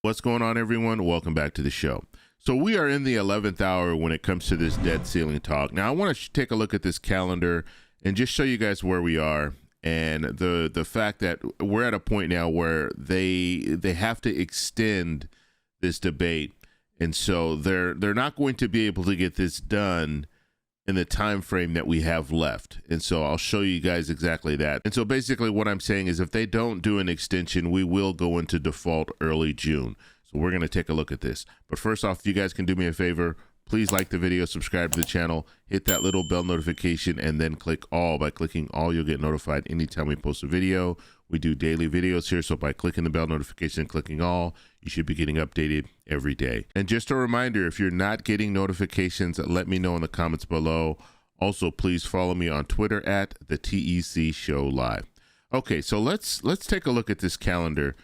What's going on, everyone? Welcome back to the show. So we are in the 11th hour when it comes to this debt ceiling talk. Now, I want to take a look at this calendar and just show you guys where we are and the fact that we're at a point now where they have to extend this debate. And so they're not going to be able to get this done in the time frame that we have left. And so I'll show you guys exactly that. And so basically what I'm saying is if they don't do an extension, we will go into default early June. So we're going to take a look at this. But first off, if you guys can do me a favor, please like the video, subscribe to the channel, hit that little bell notification, and then click all. By clicking all, you'll get notified anytime we post a video. We do daily videos here, so by clicking the bell notification and clicking all, you should be getting updated every day. And just a reminder, if you're not getting notifications, let me know in the comments below. Also, please follow me on Twitter at the TEC Show Live. Okay, so let's take a look at this calendar.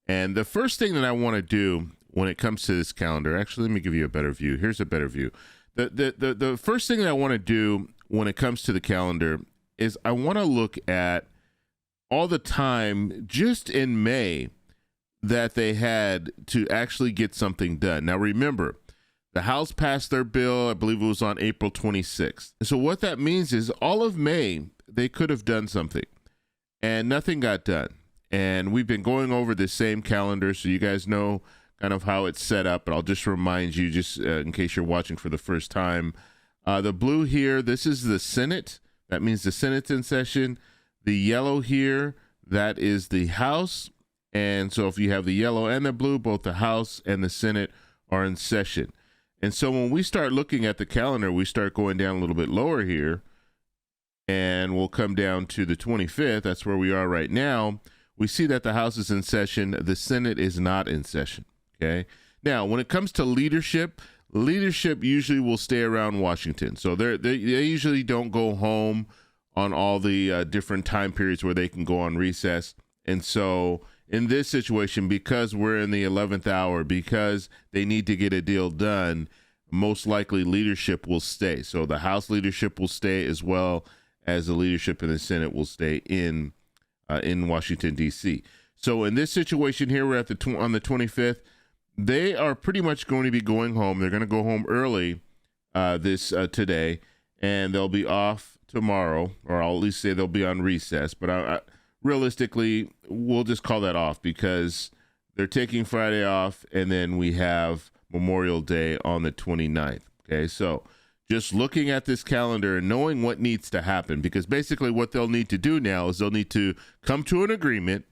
And the first thing that I want to do when it comes to this calendar, actually, let me give you a better view. Here's a better view. The first thing that I want to do when it comes to the calendar is I want to look at all the time just in May that they had to actually get something done. Now, remember, the House passed their bill, I believe it was on April 26th. So what that means is all of May, they could have done something and nothing got done. And we've been going over the same calendar, so you guys know kind of how it's set up, but I'll just remind you, just in case you're watching for the first time. The blue here, this is the Senate. That means the Senate's in session. The yellow here, that is the House. And so if you have the yellow and the blue, both the House and the Senate are in session. And so when we start looking at the calendar, we start going down a little bit lower here, and we'll come down to the 25th. That's where we are right now. We see that the House is in session. The Senate is not in session. Okay. Now, when it comes to leadership usually will stay around Washington. So they usually don't go home on all the different time periods where they can go on recess. And so in this situation, because we're in the 11th hour, because they need to get a deal done, most likely leadership will stay. So the House leadership will stay, as well as the leadership in the Senate will stay in Washington, D.C. So in this situation here, we're at on the 25th. They are pretty much going to be going home. They're going to go home early today, and they'll be off tomorrow, or I'll at least say they'll be on recess. But realistically, we'll just call that off because they're taking Friday off, and then we have Memorial Day on the 29th. Okay, so just looking at this calendar and knowing what needs to happen, because basically what they'll need to do now is they'll need to come to an agreement.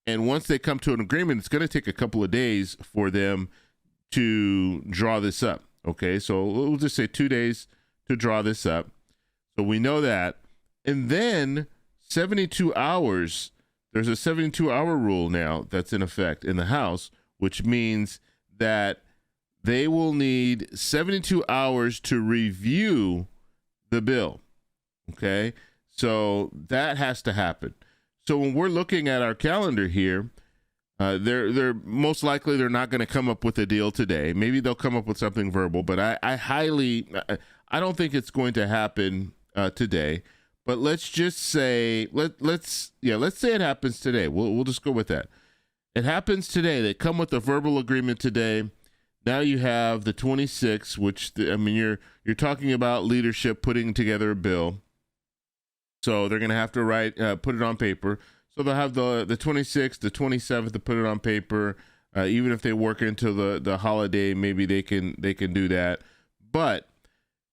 And once they come to an agreement, it's going to take a couple of days for them to draw this up. Okay, so we'll just say 2 days to draw this up. So we know that. And then 72 hours, there's a 72-hour rule now that's in effect in the House, which means that they will need 72 hours to review the bill. Okay, so that has to happen. So when we're looking at our calendar here, they're most likely they're not going to come up with a deal today. Maybe they'll come up with something verbal, but I don't think it's going to happen today. But let's just say let's say it happens today. We'll just go with that. It happens today. They come with a verbal agreement today. Now you have the 26th, which you're talking about leadership putting together a bill. So they're going to have to put it on paper. So they'll have the 26th, the 27th to put it on paper. Even if they work into the holiday, maybe they can do that. But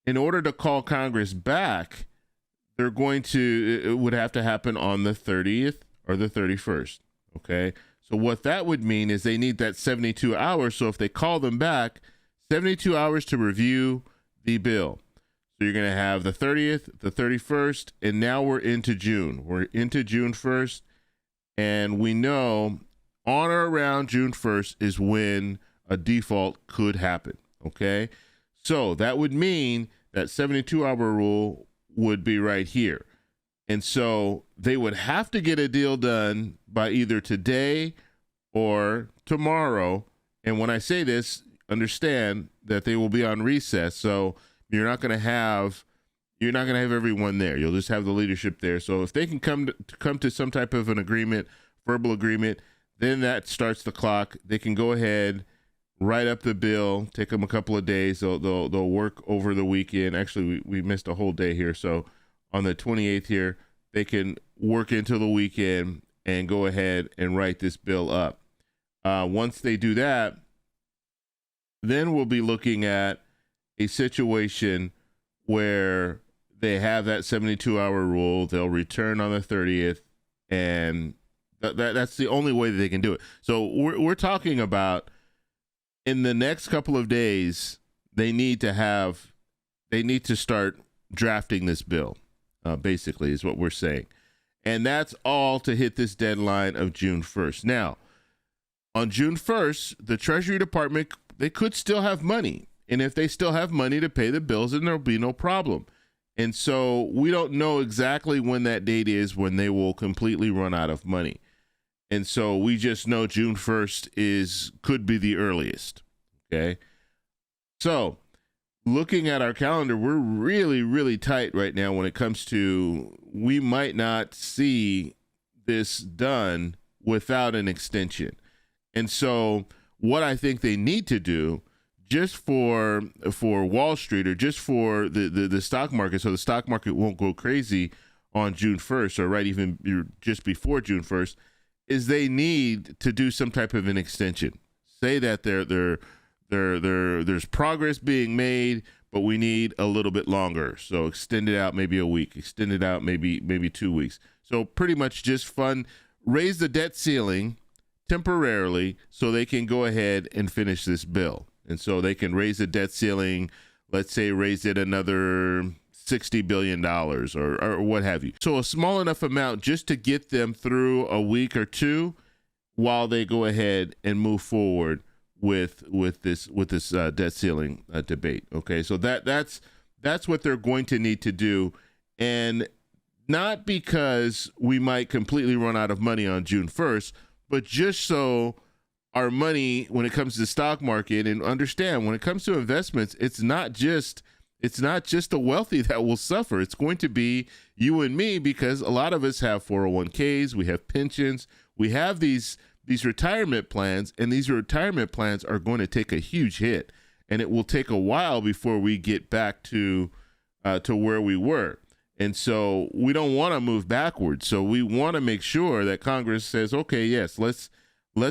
in order to call Congress back, it would have to happen on the 30th or the 31st. Okay. So what that would mean is they need that 72 hours. So if they call them back, 72 hours to review the bill. So you're going to have the 30th, the 31st, and now we're into June. We're into June 1st, and we know on or around June 1st is when a default could happen, okay? So that would mean that 72-hour rule would be right here. And so they would have to get a deal done by either today or tomorrow. And when I say this, understand that they will be on recess. So you're not going to have everyone there. You'll just have the leadership there. So if they can come to some type of an agreement, verbal agreement, Then that starts the clock. They can go ahead, write up the bill, take them a couple of days. They'll work over the weekend. Actually, we missed a whole day here. So on the 28th here, they can work into the weekend and go ahead and write this bill up. Once they do that, then we'll be looking at a situation where they have that 72-hour rule. They'll return on the 30th, and that's the only way that they can do it. So we're talking about in the next couple of days, they need to start drafting this bill, basically, is what we're saying. And that's all to hit this deadline of June 1st. Now, on June 1st, the Treasury Department, they could still have money. And if they still have money to pay the bills, then there'll be no problem. And so we don't know exactly when that date is when they will completely run out of money. And so we just know June 1st could be the earliest. Okay. So looking at our calendar, we're really, really tight right now when it comes to, we might not see this done without an extension. And so what I think they need to do, just for Wall Street, or just for the stock market, so the stock market won't go crazy on June 1st, or right even just before June 1st, is they need to do some type of an extension. Say that there's progress being made, but we need a little bit longer. So extend it out maybe a week, extend it out maybe 2 weeks. So pretty much just raise the debt ceiling temporarily so they can go ahead and finish this bill. And so they can raise the debt ceiling, let's say raise it another $60 billion or what have you. So a small enough amount just to get them through a week or two while they go ahead and move forward with this debt ceiling debate. Okay, so that's what they're going to need to do, and not because we might completely run out of money on June 1st, but just so our money, when it comes to the stock market, and understand when it comes to investments, it's not just the wealthy that will suffer. It's going to be you and me, because a lot of us have 401ks, we have pensions, we have these retirement plans, and these retirement plans are going to take a huge hit, and it will take a while before we get back to where we were. And so we don't want to move backwards. So we want to make sure that Congress says, okay, yes, let's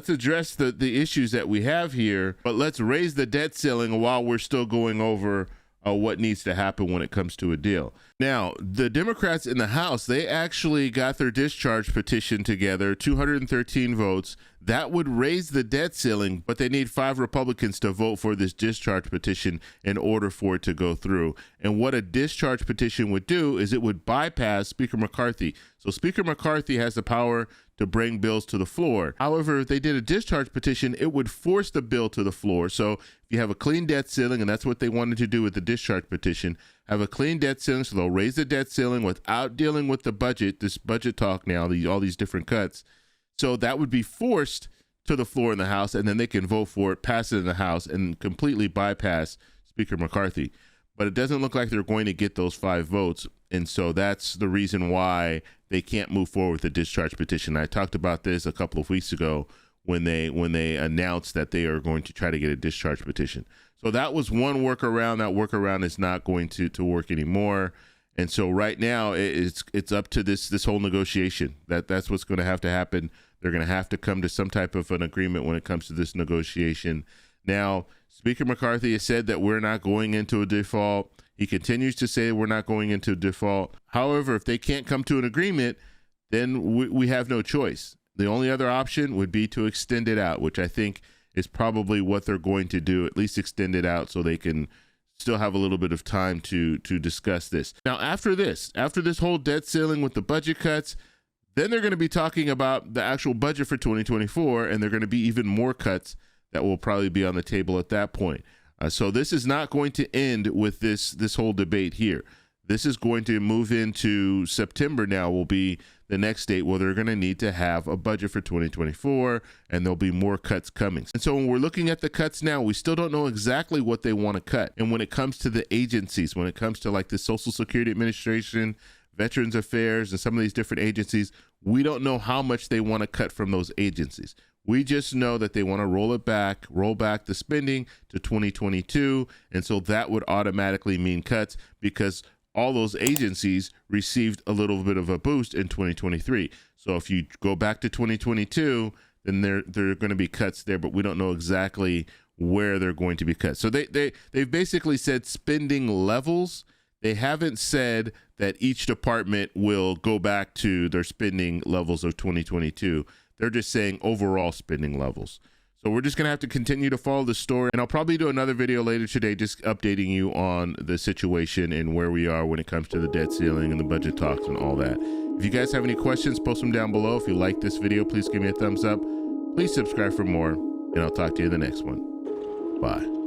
address the issues that we have here, but let's raise the debt ceiling while we're still going over what needs to happen when it comes to a deal. Now, the Democrats in the House, they actually got their discharge petition together, 213 votes. That would raise the debt ceiling, but they need 5 Republicans to vote for this discharge petition in order for it to go through. And what a discharge petition would do is it would bypass Speaker McCarthy. So Speaker McCarthy has the power to bring bills to the floor. However, if they did a discharge petition, it would force the bill to the floor. So if you have a clean debt ceiling, and that's what they wanted to do with the discharge petition, have a clean debt ceiling, so they'll raise the debt ceiling without dealing with the budget, this budget talk now, all these different cuts. So that would be forced to the floor in the House, and then they can vote for it, pass it in the House, and completely bypass Speaker McCarthy. But it doesn't look like they're going to get those 5 votes, and so that's the reason why they can't move forward with the discharge petition. I talked about this a couple of weeks ago when they announced that they are going to try to get a discharge petition. So that was one workaround. That workaround is not going to work anymore. And so right now it's up to this whole negotiation. That's what's going to have to happen. They're going to have to come to some type of an agreement when it comes to this negotiation. Now, Speaker McCarthy has said that we're not going into a default. He continues to say we're not going into default. However, if they can't come to an agreement, then we have no choice. The only other option would be to extend it out, which I think is probably what they're going to do, at least extend it out so they can still have a little bit of time to discuss this. Now, after this whole debt ceiling with the budget cuts, then they're going to be talking about the actual budget for 2024, and there are going to be even more cuts that will probably be on the table at that point. So this is not going to end with this whole debate here. This is going to move into September now, will be the next date where they're going to need to have a budget for 2024, and there'll be more cuts coming. And so when we're looking at the cuts now, we still don't know exactly what they want to cut. And when it comes to the agencies, when it comes to like the Social Security Administration, Veterans Affairs, and some of these different agencies, we don't know how much they want to cut from those agencies. We just know that they want to roll back the spending to 2022. And so that would automatically mean cuts because all those agencies received a little bit of a boost in 2023. So if you go back to 2022, then there are going to be cuts there, but we don't know exactly where they're going to be cut. So they've basically said spending levels. They haven't said that each department will go back to their spending levels of 2022. They're just saying overall spending levels. So we're just going to have to continue to follow the story. And I'll probably do another video later today just updating you on the situation and where we are when it comes to the debt ceiling and the budget talks and all that. If you guys have any questions, post them down below. If you like this video, please give me a thumbs up. Please subscribe for more, and I'll talk to you in the next one. Bye.